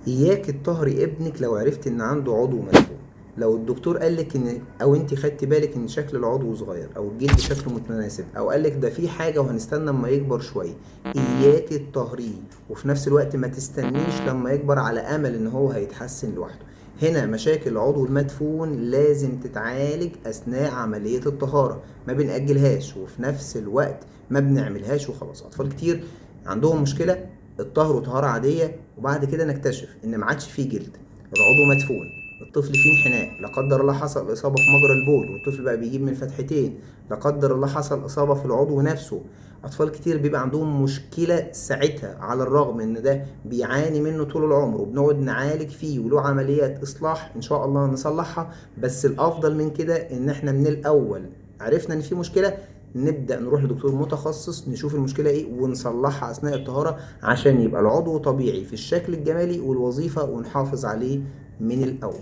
اياك تطهري ابنك لو عرفت ان عنده عضو مدفون. لو الدكتور قالك ان او انت خدتي بالك ان شكل العضو صغير او الجلد شكله متناسب او قالك ده في حاجه وهنستنى اما يكبر شويه، اياك تطهريه. وفي نفس الوقت ما تستنيش لما يكبر على امل ان هو هيتحسن لوحده. هنا مشاكل العضو المدفون لازم تتعالج اثناء عمليه الطهاره، ما بنأجلهاش وفي نفس الوقت ما بنعملهاش وخلاص. اطفال كتير عندهم مشكله اتطهروا طهارة عادية وبعد كده نكتشف ان ما عادش فيه جلد، العضو مدفون، الطفل فيه انحناء، لا قدر الله حصل اصابة في مجرى البول والطفل بقى بيجيب من فتحتين، لا قدر الله حصل اصابة في العضو نفسه. اطفال كتير بيبقى عندهم مشكلة ساعتها، على الرغم ان ده بيعاني منه طول العمر وبنقعد نعالج فيه وله عمليات اصلاح ان شاء الله نصلحها. بس الافضل من كده ان احنا من الاول عرفنا ان في مشكلة، نبدأ نروح لدكتور متخصص نشوف المشكلة ايه ونصلحها اثناء الطهارة، عشان يبقى العضو طبيعي في الشكل الجمالي والوظيفة ونحافظ عليه من الأول.